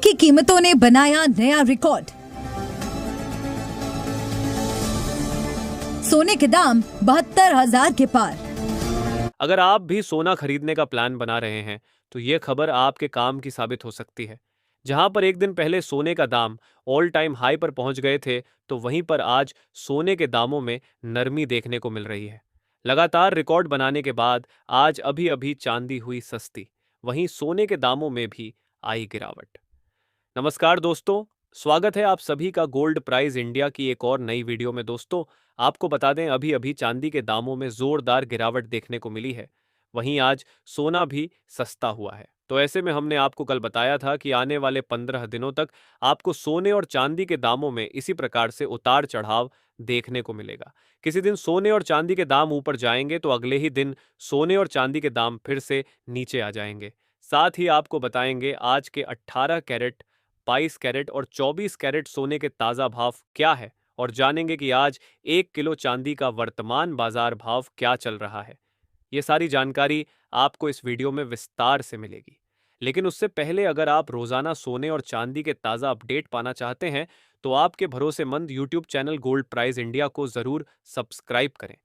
की कीमतों ने बनाया नया रिकॉर्ड। सोने के दाम 72,000 के पार। अगर आप भी सोना खरीदने का प्लान बना रहे हैं तो ये खबर आपके काम की साबित हो सकती है। जहां पर एक दिन पहले सोने का दाम ऑल टाइम हाई पर पहुंच गए थे, तो वहीं पर आज सोने के दामों में नरमी देखने को मिल रही है। लगातार रिकॉर्ड बनाने के बाद आज अभी अभी चांदी हुई सस्ती, वहीं सोने के दामों में भी आई गिरावट। नमस्कार दोस्तों, स्वागत है आप सभी का गोल्ड प्राइज इंडिया की एक और नई वीडियो में। दोस्तों, आपको बता दें, अभी अभी चांदी के दामों में जोरदार गिरावट देखने को मिली है। वहीं आज सोना भी सस्ता हुआ है। तो ऐसे में हमने आपको कल बताया था कि आने वाले 15 दिनों तक आपको सोने और चांदी के दामों में इसी प्रकार से उतार चढ़ाव देखने को मिलेगा। किसी दिन सोने और चांदी के दाम ऊपर जाएंगे तो अगले ही दिन सोने और चांदी के दाम फिर से नीचे आ जाएंगे। साथ ही आपको बताएंगे आज के 18 कैरेट, 22 कैरेट और 24 कैरेट सोने के ताज़ा भाव क्या है, और जानेंगे कि आज 1 किलो चांदी का वर्तमान बाजार भाव क्या चल रहा है। ये सारी जानकारी आपको इस वीडियो में विस्तार से मिलेगी। लेकिन उससे पहले अगर आप रोजाना सोने और चांदी के ताज़ा अपडेट पाना चाहते हैं तो आपके भरोसेमंद YouTube channel gold prize India को ज़रूर सब्सक्राइब करें।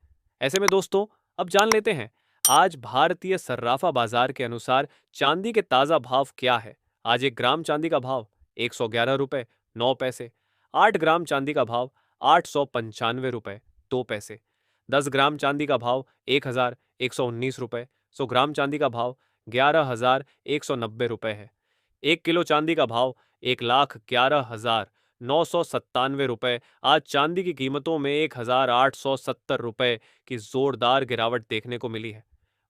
ऐसे में दोस्तों, अब जान लेते हैं आज भारतीय सर्राफा बाजार के अनुसार चांदी के ताज़ा भाव क्या है। आज 1 ग्राम चांदी का भाव 111 रुपये 9 पैसे। 8 ग्राम चांदी का भाव 895 रुपये 2 पैसे। 10 ग्राम चांदी का भाव 1,119 रुपये। 100 ग्राम चांदी का भाव 11,190 रुपये है। 1 किलो चांदी का भाव 1,11,997 रुपये। आज चांदी की कीमतों में 1,870 रुपये की जोरदार गिरावट देखने को मिली है।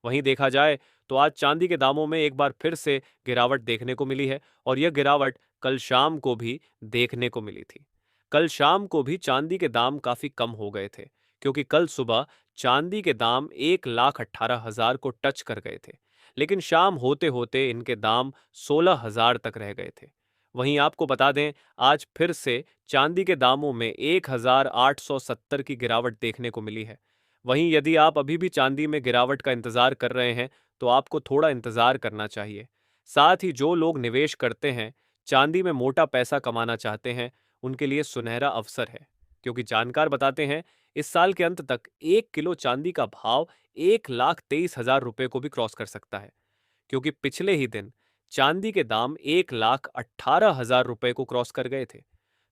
वहीं देखा जाए तो आज चांदी के दामों में एक बार फिर से गिरावट देखने को मिली है, और यह गिरावट कल शाम को भी देखने को मिली थी। कल शाम को भी चांदी के दाम काफी कम हो गए थे, क्योंकि कल सुबह चांदी के दाम 1,18,000 को टच कर गए थे, लेकिन शाम होते होते इनके दाम 16,000 तक रह गए थे। वहीं आपको बता दें, आज फिर से चांदी के दामों में 1,870 की गिरावट देखने को मिली है। वहीं यदि आप अभी भी चांदी में गिरावट का इंतजार कर रहे हैं तो आपको थोड़ा इंतजार करना चाहिए। साथ ही जो लोग निवेश करते हैं, चांदी में मोटा पैसा कमाना चाहते हैं, उनके लिए सुनहरा अवसर है, क्योंकि जानकार बताते हैं इस साल के अंत तक 1 किलो चांदी का भाव 1,23,000 रुपये को भी क्रॉस कर सकता है, क्योंकि पिछले ही दिन चांदी के दाम 1,18,000 रुपये को क्रॉस कर गए थे।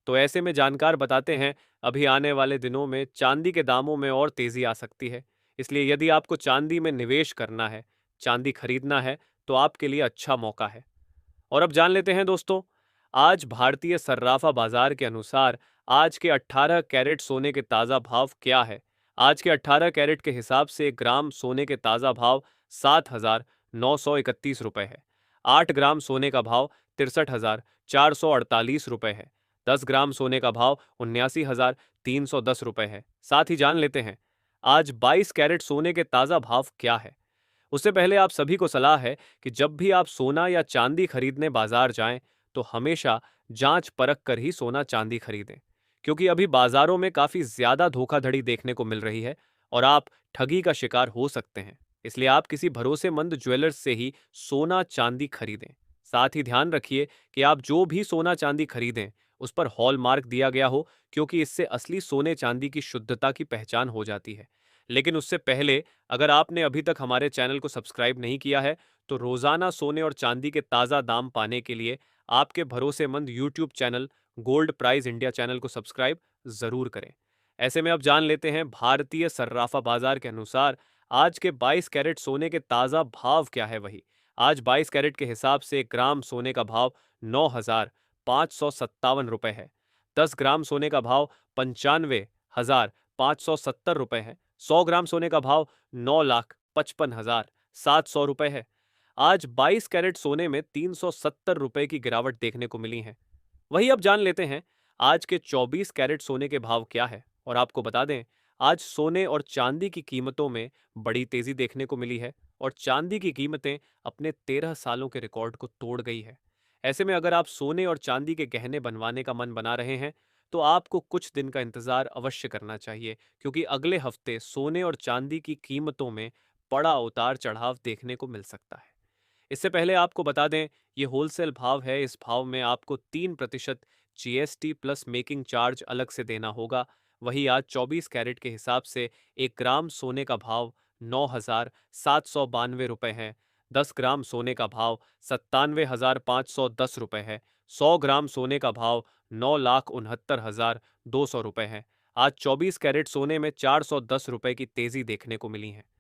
तो ऐसे में जानकार बताते हैं अभी आने वाले दिनों में चांदी के दामों में और तेजी आ सकती है। इसलिए यदि आपको चांदी में निवेश करना है, चांदी खरीदना है, तो आपके लिए अच्छा मौका है। और अब जान लेते हैं दोस्तों, आज भारतीय सर्राफा बाजार के अनुसार आज के 18 कैरेट सोने के ताज़ा भाव क्या है। आज के 18 कैरेट के हिसाब से 1 ग्राम सोने के ताज़ा भाव 7,931 रुपये है। 8 ग्राम सोने का भाव 63,448 रुपये है। 10 ग्राम सोने का भाव 79,310 रुपये है। साथ ही जान लेते हैं आज 22 कैरेट सोने के ताज़ा भाव क्या है। उससे पहले आप सभी को सलाह है कि जब भी आप सोना या चांदी खरीदने बाजार जाएं तो हमेशा जांच परख कर ही सोना चांदी खरीदें, क्योंकि अभी बाजारों में काफी ज्यादा धोखाधड़ी देखने को मिल रही है और आप ठगी का शिकार हो सकते हैं। इसलिए आप किसी भरोसेमंद ज्वेलर्स से ही सोना चांदी खरीदें। साथ ही ध्यान रखिए कि आप जो भी सोना चांदी खरीदें उस पर हॉलमार्क दिया गया हो, क्योंकि इससे असली सोने चांदी की शुद्धता की पहचान हो जाती है। लेकिन उससे पहले अगर आपने अभी तक हमारे चैनल को सब्सक्राइब नहीं किया है तो रोजाना सोने और चांदी के ताज़ा दाम पाने के लिए आपके भरोसेमंद YouTube channel gold prize India channel को सब्सक्राइब जरूर करें। ऐसे में अब जान लेते हैं भारतीय सर्राफा बाजार के अनुसार आज के 22 कैरेट सोने के ताज़ा भाव क्या है। वही आज 22 कैरेट के हिसाब से 1 ग्राम सोने का भाव 9,557 रुपये है। 10 ग्राम सोने का भाव 95,570 रुपये है। 100 ग्राम सोने का भाव 9,55,700 रुपये है। आज 22 कैरेट सोने में 370 रुपये की गिरावट देखने को मिली है। वही अब जान लेते हैं आज के 24 कैरेट सोने के भाव क्या है। और आपको बता दें, आज सोने और चांदी की कीमतों में बड़ी तेजी देखने को मिली है, और चांदी की कीमतें अपने 13 सालों के रिकॉर्ड को तोड़ गई है। ऐसे में अगर आप सोने और चांदी के गहने बनवाने का मन बना रहे हैं तो आपको कुछ दिन का इंतजार अवश्य करना चाहिए, क्योंकि अगले हफ्ते सोने और चांदी की कीमतों में बड़ा उतार चढ़ाव देखने को मिल सकता है। इससे पहले आपको बता दें, ये होलसेल भाव है। इस भाव में आपको 3% जीएसटी प्लस मेकिंग चार्ज अलग से देना होगा। वही आज 24 कैरेट के हिसाब से 1 ग्राम सोने का भाव 9,792 रुपये है। 10 ग्राम सोने का भाव 97,510 रुपये है। 100 ग्राम सोने का भाव 9,69,200 रुपये है। आज 24 कैरेट सोने में 410 रुपये की तेजी देखने को मिली है।